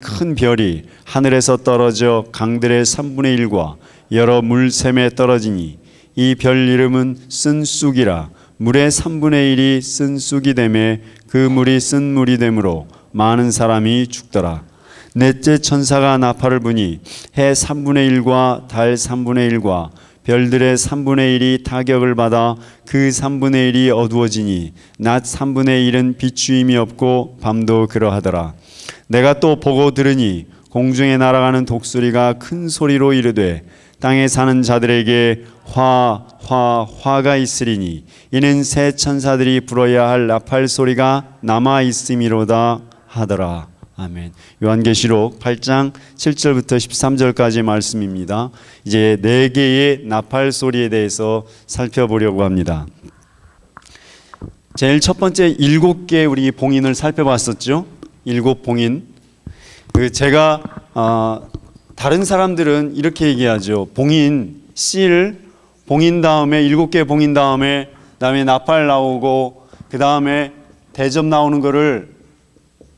큰 별이 하늘에서 떨어져 강들의 3분의 1과 여러 물샘에 떨어지니 이 별 이름은 쓴쑥이라. 물의 3분의 1이 쓴쑥이 되매 그 물이 쓴 물이 되므로 많은 사람이 죽더라. 넷째 천사가 나팔을 부니 해 3분의 1과 달 3분의 1과 별들의 3분의 1이 타격을 받아 그 3분의 1이 어두워지니 낮 3분의 1은 비추임이 없고 밤도 그러하더라. 내가 또 보고 들으니 공중에 날아가는 독수리가 큰 소리로 이르되 땅에 사는 자들에게 화가 있으리니 이는 새 천사들이 불어야 할 나팔 소리가 남아 있음이로다 하더라. 아멘. 요한계시록 8장 7절부터 13절까지 말씀입니다. 이제 4개의 나팔 소리에 대해서 살펴보려고 합니다. 제일 첫 번째 7개 우리 봉인을 살펴봤었죠. 7봉인. 제가 다른 사람들은 이렇게 얘기하죠. 봉인, 실, 봉인 다음에 7개 봉인 다음에 그다음에 나팔 나오고 그다음에 대접 나오는 거를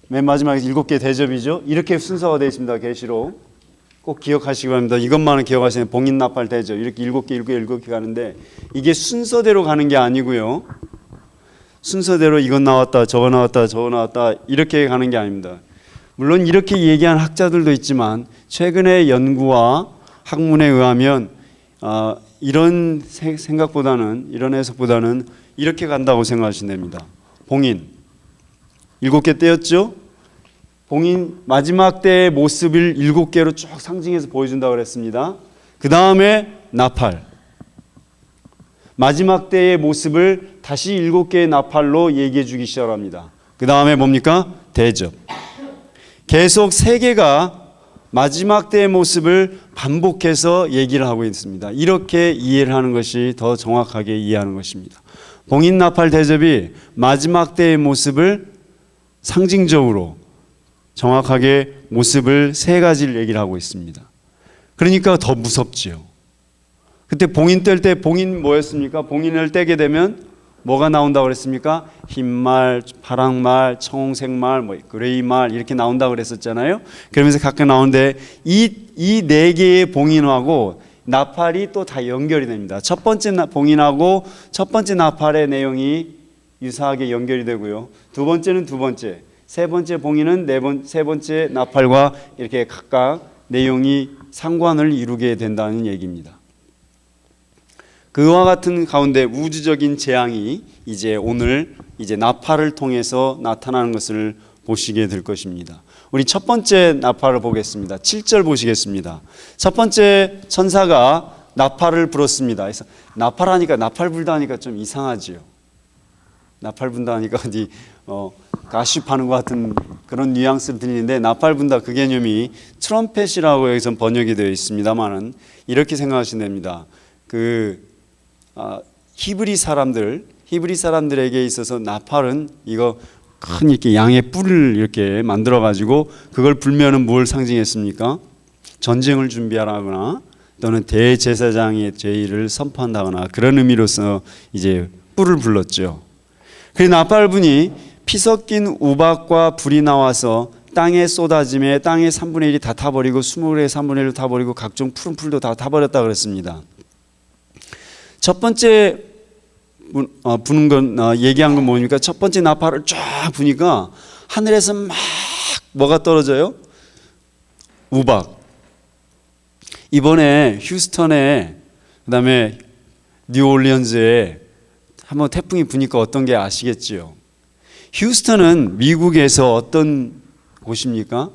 맨 마지막에 7개 대접이죠. 이렇게 순서가 되어 있습니다. 계시록 꼭 기억하시기 바랍니다. 이것만은 기억하시면 봉인, 나팔, 대접 이렇게 7개 가는데 이게 순서대로 가는 게 아니고요. 순서대로 이건 나왔다 저거 나왔다 저거 나왔다 이렇게 가는 게 아닙니다. 물론 이렇게 얘기한 학자들도 있지만 최근의 연구와 학문에 의하면 이런 생각보다는 이런 해석보다는 이렇게 간다고 생각하시면 됩니다. 봉인 7개 떼었죠? 봉인 마지막 때의 모습을 7개로 쭉 상징해서 보여준다고 그랬습니다. 그 다음에 나팔 마지막 때의 모습을 다시 7개의 나팔로 얘기해 주기 시작합니다. 그 다음에 뭡니까? 대접. 계속 3개가 마지막 때의 모습을 반복해서 얘기를 하고 있습니다. 이렇게 이해를 하는 것이 더 정확하게 이해하는 것입니다. 봉인, 나팔, 대접이 마지막 때의 모습을 상징적으로 정확하게 모습을 3가지를 얘기를 하고 있습니다. 그러니까 더 무섭지요. 그때 봉인 뗄 때 봉인 뭐였습니까? 봉인을 떼게 되면 뭐가 나온다고 그랬습니까? 흰말, 파랑말, 청색말, 그레이말 이렇게 나온다고 그랬었잖아요. 그러면서 각각 나오는데 이 4개의 봉인하고 나팔이 또 다 연결이 됩니다. 첫 번째 봉인하고 첫 번째 나팔의 내용이 유사하게 연결이 되고요. 두 번째는 두 번째, 세 번째 봉인은 세 번째 나팔과 이렇게 각각 내용이 상관을 이루게 된다는 얘기입니다. 그와 같은 가운데 우주적인 재앙이 이제 오늘 나팔을 통해서 나타나는 것을 보시게 될 것입니다. 우리 첫 번째 나팔을 보겠습니다. 7절 보시겠습니다. 첫 번째 천사가 나팔을 불었습니다. 그래서 나팔 불다 하니까 좀 이상하지요. 나팔 분다 하니까 어디 가십하는 것 같은 그런 뉘앙스를 들리는데 나팔 분다 그 개념이 트럼펫이라고 여기서 번역이 되어 있습니다만은 이렇게 생각하시면 됩니다. 히브리 사람들에게 있어서 나팔은 이거 큰 이렇게 양의 뿔을 이렇게 만들어 가지고 그걸 불면은 뭘 상징했습니까? 전쟁을 준비하거나 또는 대제사장의 제의를 선포한다거나 그런 의미로서 이제 뿔을 불렀죠. 그래서 나팔 분이 피 섞인 우박과 불이 나와서 땅에 쏟아짐에 땅의 3분의 1이 다 타버리고 수목의 3분의 1을 타버리고 각종 푸른 풀도 다 타버렸다 그랬습니다. 첫 번째 부는 건 얘기한 건 뭡니까? 첫 번째 나팔을 쫙 부니까 하늘에서 막 뭐가 떨어져요? 우박. 이번에 휴스턴에 그다음에 뉴올리언즈에 한번 태풍이 부니까 어떤 게 아시겠지요? 휴스턴은 미국에서 어떤 곳입니까?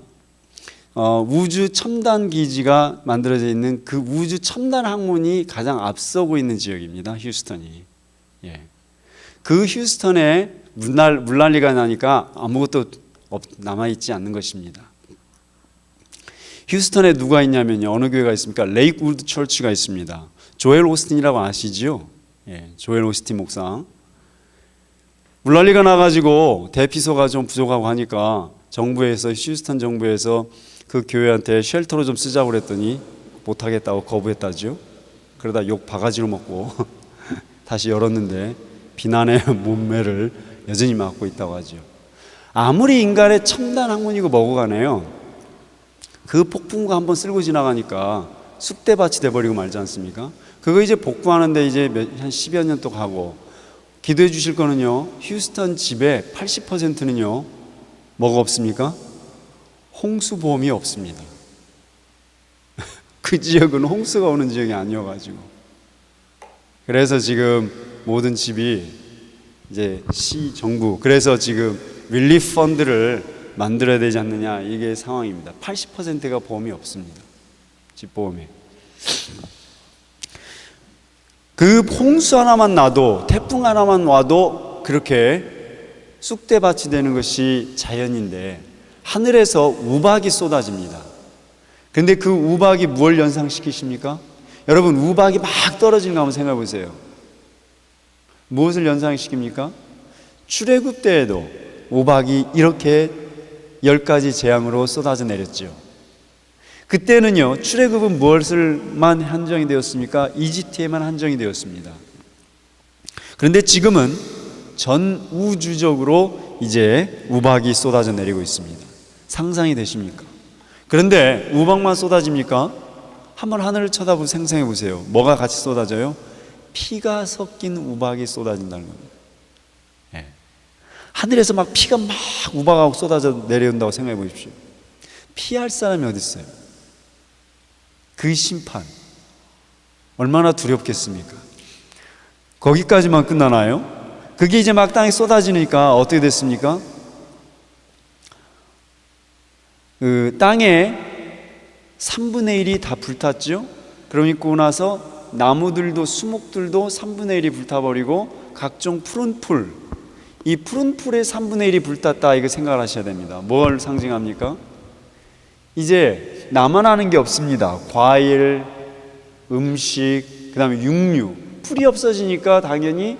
우주 첨단 기지가 만들어져 있는 그 우주 첨단 학문이 가장 앞서고 있는 지역입니다. 휴스턴이. 예. 그 휴스턴에 물난리가 나니까 아무것도 남아있지 않는 것입니다. 휴스턴에 누가 있냐면요. 어느 교회가 있습니까? 레이크우드 처치가 있습니다. 조엘 오스틴이라고 아시죠? 예. 조엘 오스틴 목사. 물난리가 나가지고 대피소가 좀 부족하고 하니까 휴스턴 정부에서 그 교회한테 쉘터로 좀 쓰자고 그랬더니 못하겠다고 거부했다죠. 그러다 욕 바가지로 먹고 다시 열었는데 비난의 문매를 여전히 맞고 있다고 하죠. 아무리 인간의 첨단 학문이고 뭐고 간에요. 그 폭풍우가 한번 쓸고 지나가니까 쑥대밭이 돼버리고 말지 않습니까? 그거 이제 복구하는데 이제 한 10여 년 또 가고, 기도해 주실 거는요, 휴스턴 집의 80%는요 뭐가 없습니까? 홍수보험이 없습니다. 그 지역은 홍수가 오는 지역이 아니어가지고, 그래서 지금 모든 집이 이제 시 정부, 그래서 지금 릴리프 펀드를 만들어야 되지 않느냐, 이게 상황입니다. 80%가 보험이 없습니다. 집보험이. 그 홍수 하나만 나도, 태풍 하나만 와도 그렇게 쑥대밭이 되는 것이 자연인데, 하늘에서 우박이 쏟아집니다. 근데 그 우박이 무엇을 연상시키십니까? 여러분, 우박이 막 떨어지는 거 한번 생각해 보세요. 무엇을 연상시킵니까? 출애굽 때에도 우박이 이렇게 10가지 재앙으로 쏟아져 내렸죠. 그때는요, 출애굽은 무엇을만 한정이 되었습니까? 이집트에만 한정이 되었습니다. 그런데 지금은 전 우주적으로 이제 우박이 쏟아져 내리고 있습니다. 상상이 되십니까? 그런데 우박만 쏟아집니까? 한번 하늘을 쳐다보고 생각해 보세요. 뭐가 같이 쏟아져요? 피가 섞인 우박이 쏟아진다는 겁니다. 네. 하늘에서 막 피가 막 우박하고 쏟아져 내려온다고 생각해 보십시오. 피할 사람이 어디 있어요? 그 심판 얼마나 두렵겠습니까? 거기까지만 끝나나요? 그게 이제 막 땅에 쏟아지니까 어떻게 됐습니까? 그 땅에 3분의 1이 다 불탔죠. 그러고 나서 나무들도 수목들도 3분의 1이 불타버리고, 각종 푸른 풀, 이 푸른 풀에 3분의 1이 불탔다, 이거 생각을 하셔야 됩니다. 뭘 상징합니까? 이제 나만 아는 게 없습니다. 과일, 음식, 그 다음에 육류, 풀이 없어지니까 당연히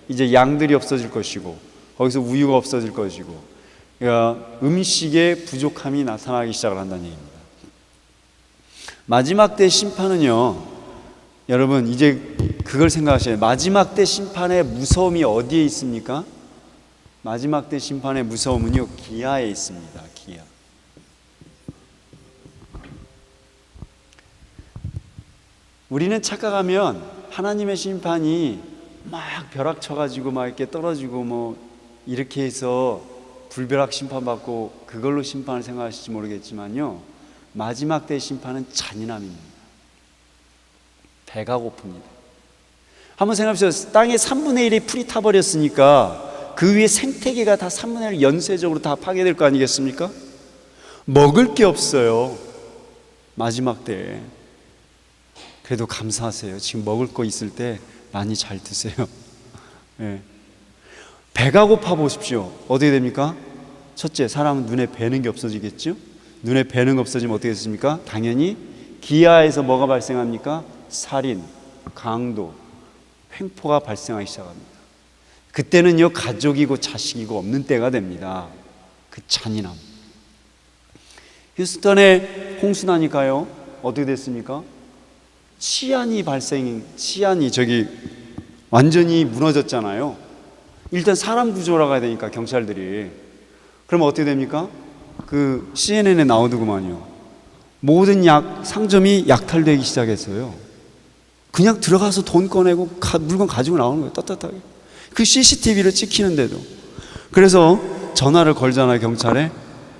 이제 양들이 없어질 것이고, 거기서 우유가 없어질 것이고, 그러니까 음식의 부족함이 나타나기 시작을 한다는 얘기입니다. 마지막 때 심판은요, 여러분 이제 그걸 생각하셔야 돼요. 마지막 때 심판의 무서움이 어디에 있습니까? 마지막 때 심판의 무서움은요, 기아에 있습니다. 기아. 우리는 착각하면 하나님의 심판이 막 벼락 쳐가지고 막 이렇게 떨어지고 뭐 이렇게 해서 불벼락 심판받고 그걸로 심판을 생각하실지 모르겠지만요, 마지막 때의 심판은 잔인함입니다. 배가 고픕니다. 한번 생각해보세요. 땅에 3분의 1이 풀이 타버렸으니까 그 위에 생태계가 다 3분의 1 연쇄적으로 다 파괴될 거 아니겠습니까? 먹을 게 없어요, 마지막 때에. 그래도 감사하세요. 지금 먹을 거 있을 때 많이 잘 드세요. 네. 배가 고파 보십시오. 어떻게 됩니까? 첫째, 사람은 눈에 뵈는 게 없어지겠죠? 눈에 뵈는 게 없어지면 어떻게 됐습니까? 당연히 기아에서 뭐가 발생합니까? 살인, 강도, 횡포가 발생하기 시작합니다. 그때는요, 가족이고 자식이고 없는 때가 됩니다. 그 잔인함. 휴스턴에 홍수 나니까요, 어떻게 됐습니까? 치안이 저기 완전히 무너졌잖아요. 일단 사람 구조하러 가야 되니까 경찰들이. 그러면 어떻게 됩니까? 그 CNN에 나오더구만요. 모든 상점이 약탈되기 시작했어요. 그냥 들어가서 돈 꺼내고 물건 가지고 나오는 거예요. 떳떳하게. 그 CCTV를 찍히는데도. 그래서 전화를 걸잖아요, 경찰에.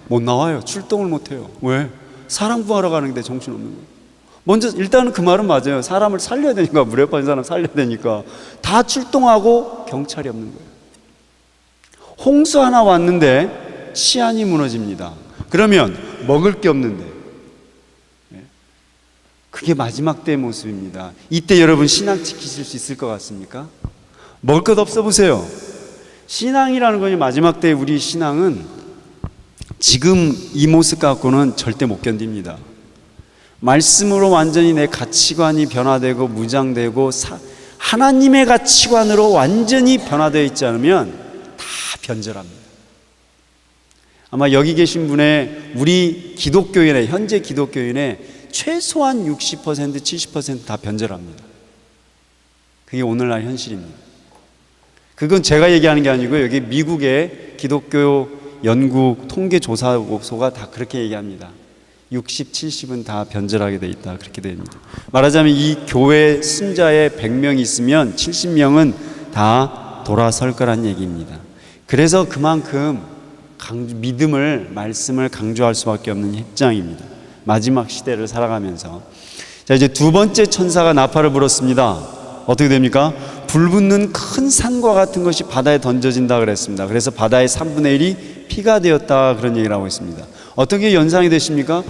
못 나와요. 출동을 못 해요. 왜? 사람 구하러 가는데 정신없는 거예요. 먼저 일단은 그 말은 맞아요. 사람을 살려야 되니까, 물에 빠진 사람 살려야 되니까 다 출동하고 경찰이 없는 거예요. 홍수 하나 왔는데 치안이 무너집니다. 그러면 먹을 게 없는데, 그게 마지막 때의 모습입니다. 이때 여러분 신앙 지키실 수 있을 것 같습니까? 먹을 것 없어 보세요. 신앙이라는 거는, 마지막 때 우리 신앙은 지금 이 모습 갖고는 절대 못 견딥니다. 말씀으로 완전히 내 가치관이 변화되고 무장되고 하나님의 가치관으로 완전히 변화되어 있지 않으면 다 변절합니다. 아마 여기 계신 분의 우리 기독교인의, 현재 기독교인의 최소한 60%, 70% 다 변절합니다. 그게 오늘날 현실입니다. 그건 제가 얘기하는 게 아니고 여기 미국의 기독교 연구 통계조사소가 다 그렇게 얘기합니다. 60, 70은 다 변절하게 돼 있다. 그렇게 됩니다. 말하자면 이 교회 신자의 100명 있으면 70명은 다 돌아설 거란 얘기입니다. 그래서 그만큼 믿음을, 말씀을 강조할 수밖에 없는 입장입니다. 마지막 시대를 살아가면서. 자, 이제 두 번째 천사가 나팔을 불었습니다. 어떻게 됩니까? 불붙는 큰 산과 같은 것이 바다에 던져진다 그랬습니다. 그래서 바다의 3분의 1이 피가 되었다, 그런 얘기를 하고 있습니다. 어떻게 연상이 되십니까?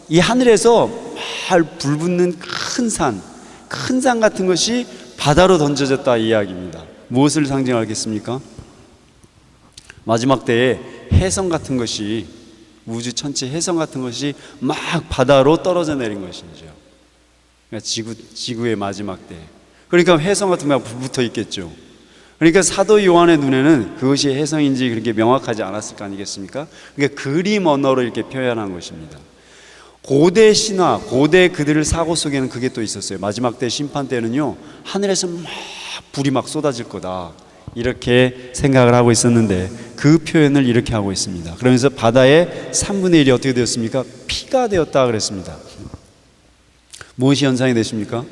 이 하늘에서 막 불붙는 큰 산 같은 것이 바다로 던져졌다, 이 이야기입니다. 무엇을 상징하겠습니까? 마지막 때에 혜성 같은 것이, 우주 전체 혜성 같은 것이 막 바다로 떨어져 내린 것이죠. 그러니까 지구의 마지막 때. 그러니까 혜성 같은 게 붙어 있겠죠. 그러니까 사도 요한의 눈에는 그것이 혜성인지 그렇게 명확하지 않았을 거 아니겠습니까? 그러니까 그림 언어로 이렇게 표현한 것입니다. 고대 신화, 고대 그들의 사고 속에는 그게 또 있었어요. 마지막 때 심판 때는요, 하늘에서 막 불이 막 쏟아질 거다, 이렇게 생각을 하고 있었는데 그 표현을 이렇게 하고 있습니다. 그러면서 바다의 3분의 1이 어떻게 되었습니까? 피가 되었다 그랬습니다. 무엇이 현상이 되십니까?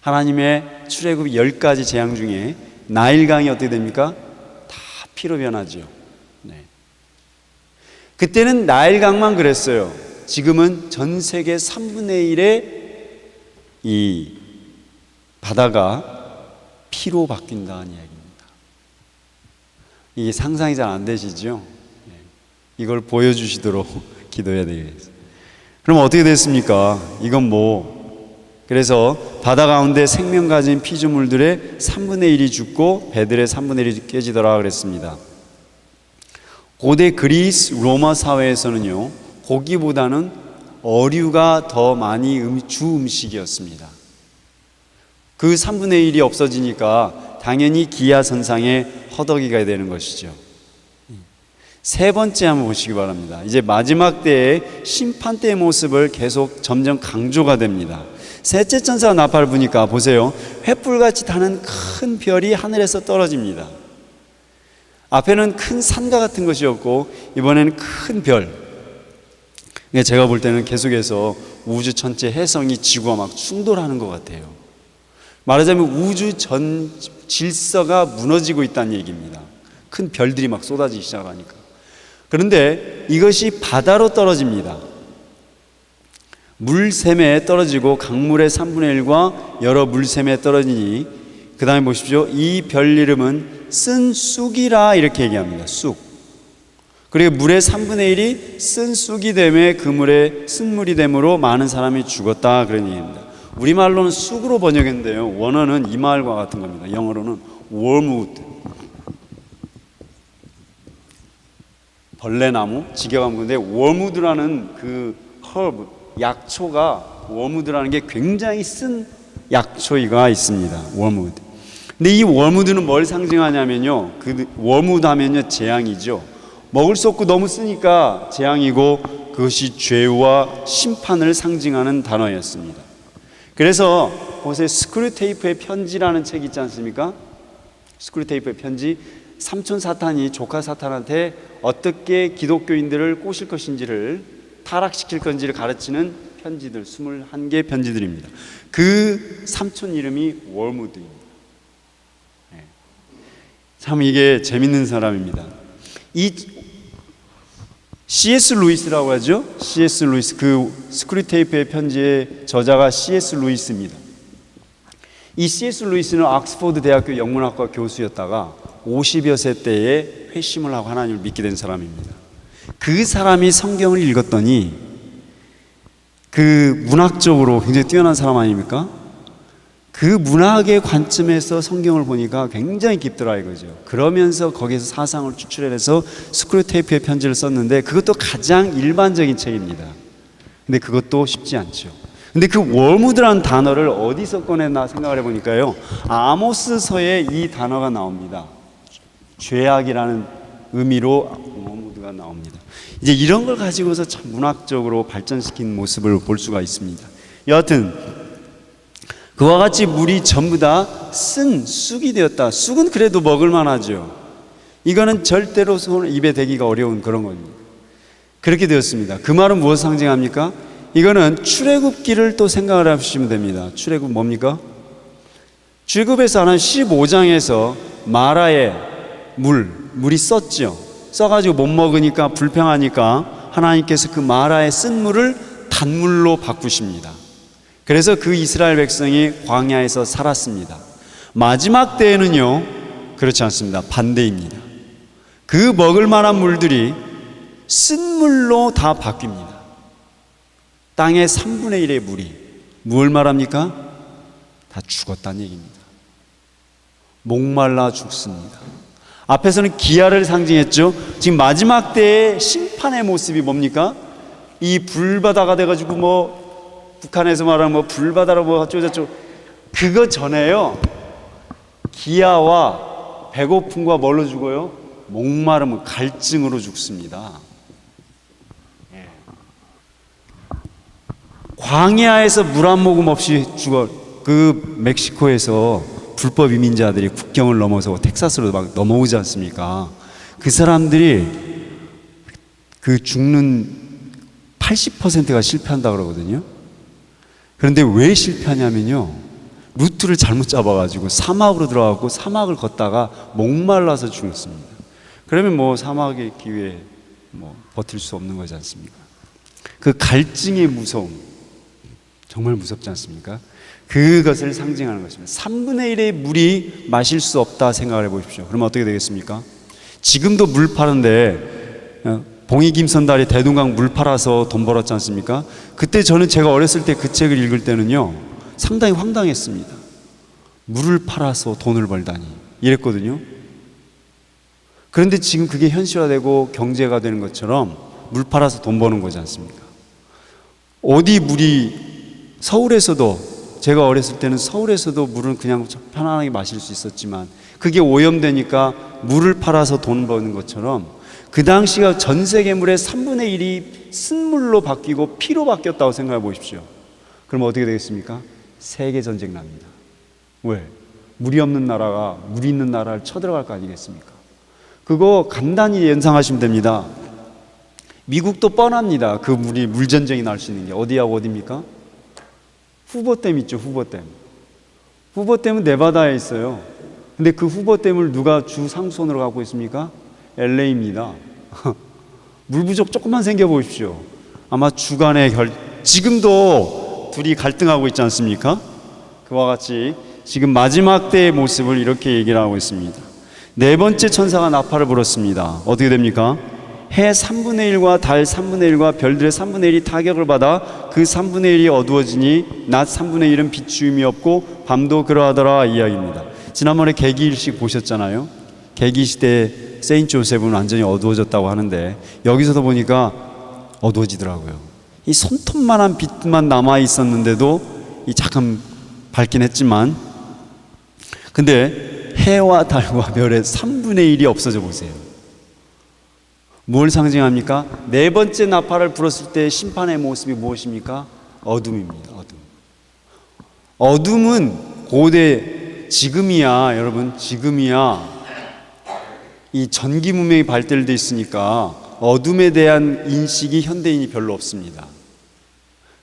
하나님의 출애굽 10가지 재앙 중에 나일강이 어떻게 됩니까? 다 피로 변하죠. 그때는 나일강만 그랬어요. 지금은 전 세계 3분의 1의 이 바다가 피로 바뀐다는 이야기입니다. 이게 상상이 잘 안 되시죠? 이걸 보여주시도록 기도해야 되겠습니다. 그럼 어떻게 됐습니까? 이건 그래서 바다 가운데 생명 가진 피조물들의 3분의 1이 죽고 배들의 3분의 1이 깨지더라 그랬습니다. 고대 그리스 로마 사회에서는요, 고기보다는 어류가 더 많이 주 음식이었습니다. 그 3분의 1이 없어지니까 당연히 기하선상에 허덕이가 되는 것이죠. 세 번째 한번 보시기 바랍니다. 이제 마지막 때의 심판 때의 모습을 계속 점점 강조가 됩니다. 셋째 천사가 나팔을 부니까 보세요. 횃불같이 타는 큰 별이 하늘에서 떨어집니다. 앞에는 큰 산과 같은 것이었고 이번에는 큰 별. 제가 볼 때는 계속해서 우주 전체 혜성이 지구와 막 충돌하는 것 같아요. 말하자면 우주 전 질서가 무너지고 있다는 얘기입니다. 큰 별들이 막 쏟아지기 시작하니까. 그런데 이것이 바다로 떨어집니다. 물샘에 떨어지고 강물의 3분의 1과 여러 물샘에 떨어지니, 그 다음에 보십시오. 이 별 이름은 쓴 쑥이라 이렇게 얘기합니다. 쑥. 그리고 물의 3분의 1이 쓴 쑥이 되매 그 물에 쓴물이 되므로 많은 사람이 죽었다, 그런 얘기입니다. 우리말로는 쑥으로 번역했는데요, 원어는 이 말과 같은 겁니다. 영어로는 wormwood, 벌레나무, 직역한 wormwood라는 그 herb, 약초가, wormwood라는 게 굉장히 쓴 약초가 있습니다. wormwood. 근데 이 wormwood는 뭘 상징하냐면요, 그 wormwood 하면요 재앙이죠. 먹을 수 없고 너무 쓰니까 재앙이고, 그것이 죄와 심판을 상징하는 단어였습니다. 그래서 보세요. 스크류테이프의 편지라는 책이 있지 않습니까? 스크류테이프의 편지. 삼촌 사탄이 조카 사탄한테 어떻게 기독교인들을 꼬실 것인지를, 타락시킬 건지를 가르치는 편지들, 21개 편지들입니다. 그 삼촌 이름이 월무드입니다. 참 이게 재밌는 사람입니다. 이 C.S. 루이스라고 하죠. C.S. 루이스, 그 스크류테이프의 편지의 저자가 C.S. 루이스입니다. 이 C.S. 루이스는 옥스퍼드 대학교 영문학과 교수였다가 50여 세 때에 회심을 하고 하나님을 믿게 된 사람입니다. 그 사람이 성경을 읽었더니 그 문학적으로 굉장히 뛰어난 사람 아닙니까? 그 문학의 관점에서 성경을 보니까 굉장히 깊더라 이거죠. 그러면서 거기에서 사상을 추출해서 스크류테이프의 편지를 썼는데, 그것도 가장 일반적인 책입니다. 근데 그것도 쉽지 않죠. 근데 그 월무드라는 단어를 어디서 꺼냈나 생각을 해보니까요, 아모스서에 이 단어가 나옵니다. 죄악이라는 의미로 월무드가 나옵니다. 이제 이런 걸 가지고서 참 문학적으로 발전시킨 모습을 볼 수가 있습니다. 여하튼 그와 같이 물이 전부 다 쓴 쑥이 되었다. 쑥은 그래도 먹을 만하죠. 이거는 절대로 입에 대기가 어려운 그런 겁니다. 그렇게 되었습니다. 그 말은 무엇을 상징합니까? 이거는 출애굽기를 또 생각을 해보시면 됩니다. 출애굽 뭡니까? 출애굽에서 하는 15장에서 마라의 물이 썼죠. 써가지고 못 먹으니까 불평하니까 하나님께서 그 마라의 쓴 물을 단물로 바꾸십니다. 그래서 그 이스라엘 백성이 광야에서 살았습니다. 마지막 때에는요, 그렇지 않습니다. 반대입니다. 그 먹을 만한 물들이 쓴 물로 다 바뀝니다. 땅의 3분의 1의 물이 무엇을 말합니까? 다 죽었다는 얘기입니다. 목말라 죽습니다. 앞에서는 기아를 상징했죠. 지금 마지막 때의 심판의 모습이 뭡니까? 이 불바다가 돼가지고 뭐 북한에서 말하는 뭐 불바다로 뭐 어쩌고저쩌고, 그거 전에요, 기아와 배고픔과 뭘로 죽어요? 목마름은 갈증으로 죽습니다. 광야에서 물 한 모금 없이 죽어. 그 멕시코에서 불법 이민자들이 국경을 넘어서 텍사스로 막 넘어오지 않습니까? 그 사람들이 그 죽는 80%가 실패한다 그러거든요. 그런데 왜 실패하냐면요, 루트를 잘못 잡아가지고 사막으로 들어가고 사막을 걷다가 목말라서 죽습니다. 그러면 뭐 사막의 기회에 뭐 버틸 수 없는 거지 않습니까? 그 갈증의 무서움, 정말 무섭지 않습니까? 그것을 상징하는 것입니다. 3분의 1의 물이 마실 수 없다 생각을 해보십시오. 그러면 어떻게 되겠습니까? 지금도 물 파는데 봉이김선달이 대동강 물 팔아서 돈 벌었지 않습니까? 그때 저는 제가 어렸을 때 그 책을 읽을 때는요, 상당히 황당했습니다. 물을 팔아서 돈을 벌다니 이랬거든요. 그런데 지금 그게 현실화되고 경제가 되는 것처럼 물 팔아서 돈 버는 거지 않습니까? 어디 물이, 서울에서도, 제가 어렸을 때는 서울에서도 물은 그냥 편안하게 마실 수 있었지만 그게 오염되니까 물을 팔아서 돈 버는 것처럼 그 당시가 전 세계 물의 3분의 1이 쓴물로 바뀌고 피로 바뀌었다고 생각해 보십시오. 그럼 어떻게 되겠습니까? 세계 전쟁 납니다. 왜? 물이 없는 나라가 물 있는 나라를 쳐들어갈 거 아니겠습니까? 그거 간단히 연상하시면 됩니다. 미국도 뻔합니다. 그 물이 물전쟁이 날 수 있는 게 어디하고 어디입니까? 후보댐 있죠. 후보댐은 네바다에 있어요. 근데 그 후보댐을 누가 주 상수원으로 갖고 있습니까? LA입니다. 물 부족 조금만 생겨 보십시오. 아마 주간의 지금도 둘이 갈등하고 있지 않습니까? 그와 같이 지금 마지막 때의 모습을 이렇게 얘기를 하고 있습니다. 네 번째 천사가 나팔을 불었습니다. 어떻게 됩니까? 해 3분의 1과 달 3분의 1과 별들의 3분의 1이 타격을 받아 그 3분의 1이 어두워지니 낮 3분의 1은 비추임이 없고 밤도 그러하더라 이야기입니다. 지난번에 개기일식 보셨잖아요. 개기시대 세인트 조셉은 완전히 어두워졌다고 하는데 여기서도 보니까 어두워지더라고요. 이 손톱만한 빛만 남아 있었는데도 이 잠깐 밝긴 했지만, 근데 해와 달과 별의 3분의 1이 없어져 보세요. 뭘 상징합니까? 네 번째 나팔을 불었을 때 심판의 모습이 무엇입니까? 어둠입니다. 어둠은 고대, 지금이야 여러분, 지금이야 이 전기 문명이 발달돼 있으니까 어둠에 대한 인식이 현대인이 별로 없습니다.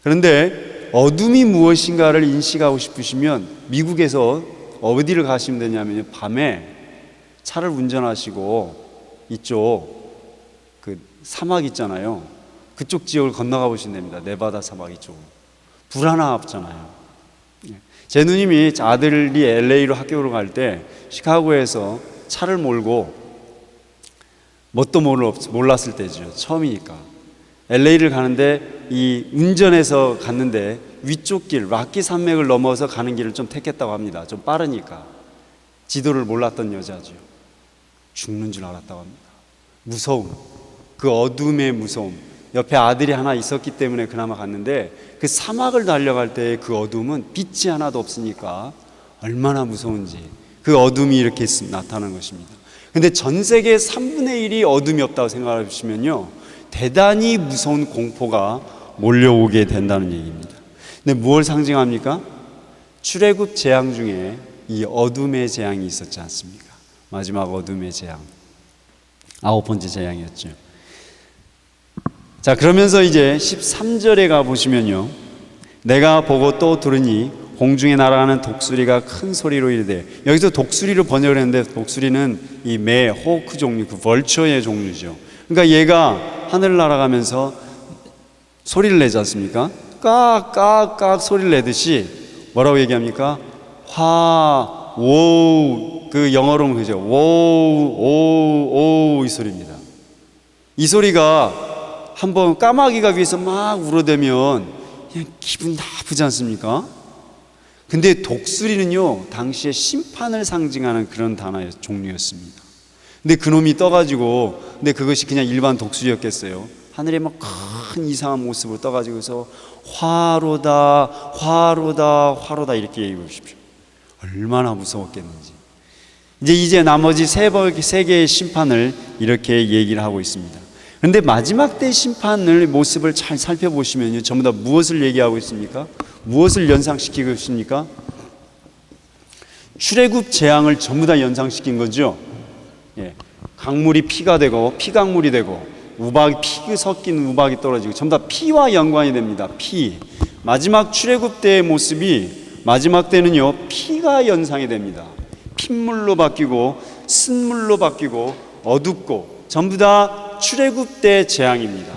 그런데 어둠이 무엇인가를 인식하고 싶으시면 미국에서 어디를 가시면 되냐면 밤에 차를 운전하시고 이쪽 그 사막 있잖아요. 그쪽 지역을 건너가 보시면 됩니다. 네바다 사막 이쪽. 불 하나 없잖아요. 제 누님이 아들이 LA로 학교로 갈 때 시카고에서 차를 몰고, 뭣도 몰랐을 때죠. 처음이니까. LA를 가는데 이 운전해서 갔는데 위쪽 길, 락키 산맥을 넘어서 가는 길을 좀 택했다고 합니다. 좀 빠르니까. 지도를 몰랐던 여자죠. 죽는 줄 알았다고 합니다. 무서움, 그 어둠의 무서움. 옆에 아들이 하나 있었기 때문에 그나마 갔는데 그 사막을 달려갈 때 그 어둠은 빛이 하나도 없으니까 얼마나 무서운지, 그 어둠이 이렇게 나타나는 것입니다. 근데 전 세계 3분의 1이 어둠이 없다고 생각해 보시면요, 대단히 무서운 공포가 몰려오게 된다는 얘기입니다. 근데 무엇을 상징합니까? 출애굽 재앙 중에 이 어둠의 재앙이 있었지 않습니까? 마지막 어둠의 재앙, 9번째 재앙이었죠. 자, 그러면서 이제 13절에 가 보시면요. 내가 보고 또 들으니 공중에 날아가는 독수리가 큰 소리로 이르되, 여기서 독수리로 번역을 했는데 독수리는 이 매, 호크 종류, 그 벌처의 종류죠. 그러니까 얘가 하늘을 날아가면서 소리를 내지 않습니까? 깍깍깍 소리를 내듯이 뭐라고 얘기합니까? 오우, 그 영어로는 그죠? 오우 이 소리입니다. 이 소리가 한번 까마귀가 위에서 막 울어대면 그냥 기분 나쁘지 않습니까? 근데 독수리는요, 당시에 심판을 상징하는 그런 단어의 종류였습니다. 근데 그놈이 떠가지고, 근데 그것이 그냥 일반 독수리였겠어요? 하늘에 막 큰 이상한 모습으로 떠가지고서 화로다 이렇게 얘기해 보십시오. 얼마나 무서웠겠는지. 이제 나머지 세 개의 심판을 이렇게 얘기를 하고 있습니다. 그런데 마지막 때 심판을 모습을 잘 살펴보시면요, 전부 다 무엇을 얘기하고 있습니까? 무엇을 연상시키고 있습니까? 출애굽 재앙을 전부 다 연상시킨 거죠. 예, 강물이 피가 되고 피강물이 되고 피 섞인 우박이 떨어지고 전부 다 피와 연관이 됩니다. 피. 마지막 출애굽 때의 모습이 마지막 때는요, 피가 연상이 됩니다. 핏물로 바뀌고 쓴물로 바뀌고 어둡고 전부 다 출애굽 때 재앙입니다.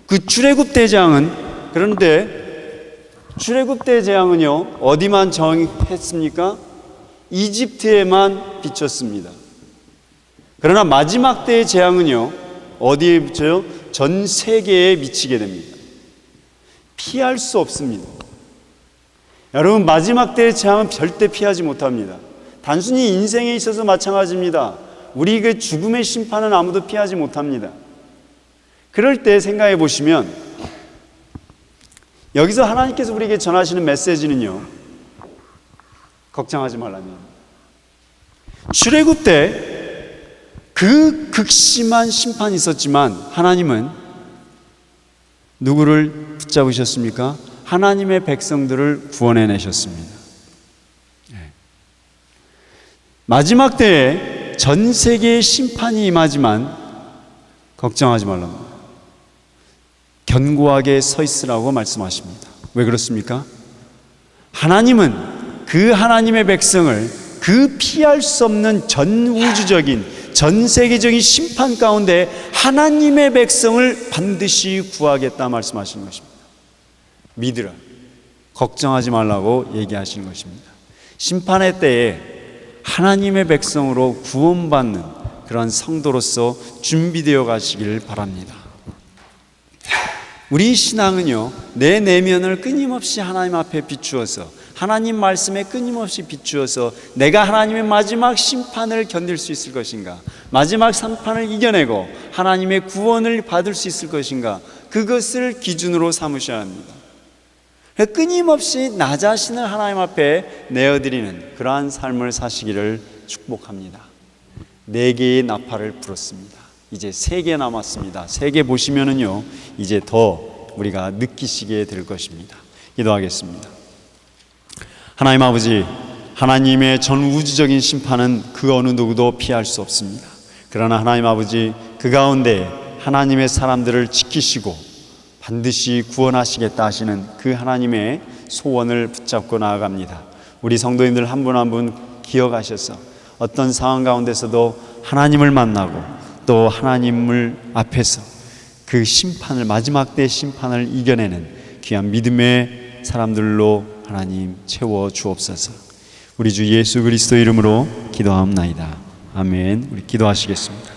그 출애굽 때 재앙은, 그런데 출애굽 때 재앙은요, 어디만 정했습니까? 이집트에만 비쳤습니다. 그러나 마지막 때의 재앙은요, 어디에 비쳐요? 전 세계에 미치게 됩니다. 피할 수 없습니다. 여러분, 마지막 때의 재앙은 절대 피하지 못합니다. 단순히 인생에 있어서 마찬가지입니다. 우리 그 죽음의 심판은 아무도 피하지 못합니다. 그럴 때 생각해 보시면, 여기서 하나님께서 우리에게 전하시는 메시지는요, 걱정하지 말라는, 출애굽 때 그 극심한 심판이 있었지만 하나님은 누구를 붙잡으셨습니까? 하나님의 백성들을 구원해내셨습니다. 마지막 때에 전 세계의 심판이 임하지만 걱정하지 말랍니다. 견고하게 서 있으라고 말씀하십니다. 왜 그렇습니까? 하나님은 그 하나님의 백성을 그 피할 수 없는 전 우주적인 전 세계적인 심판 가운데 하나님의 백성을 반드시 구하겠다 말씀하시는 것입니다. 믿으라, 걱정하지 말라고 얘기하시는 것입니다. 심판의 때에 하나님의 백성으로 구원받는 그런 성도로서 준비되어 가시길 바랍니다. 우리 신앙은요, 내 내면을 끊임없이 하나님 앞에 비추어서, 하나님 말씀에 끊임없이 비추어서 내가 하나님의 마지막 심판을 견딜 수 있을 것인가, 마지막 심판을 이겨내고 하나님의 구원을 받을 수 있을 것인가, 그것을 기준으로 삼으셔야 합니다. 끊임없이 나 자신을 하나님 앞에 내어드리는 그러한 삶을 사시기를 축복합니다. 4개의 나팔을 불었습니다. 이제 3개 남았습니다. 3개 보시면은요, 이제 더 우리가 느끼시게 될 것입니다. 기도하겠습니다. 하나님 아버지, 하나님의 전 우주적인 심판은 그 어느 누구도 피할 수 없습니다. 그러나 하나님 아버지, 그 가운데 하나님의 사람들을 지키시고 반드시 구원하시겠다 하시는 그 하나님의 소원을 붙잡고 나아갑니다. 우리 성도님들 한 분 한 분 기억하셔서 어떤 상황 가운데서도 하나님을 만나고 또 하나님을 앞에서 그 심판을, 마지막 때 심판을 이겨내는 귀한 믿음의 사람들로 하나님 채워 주옵소서. 우리 주 예수 그리스도 이름으로 기도하옵나이다. 아멘. 우리 기도하시겠습니다.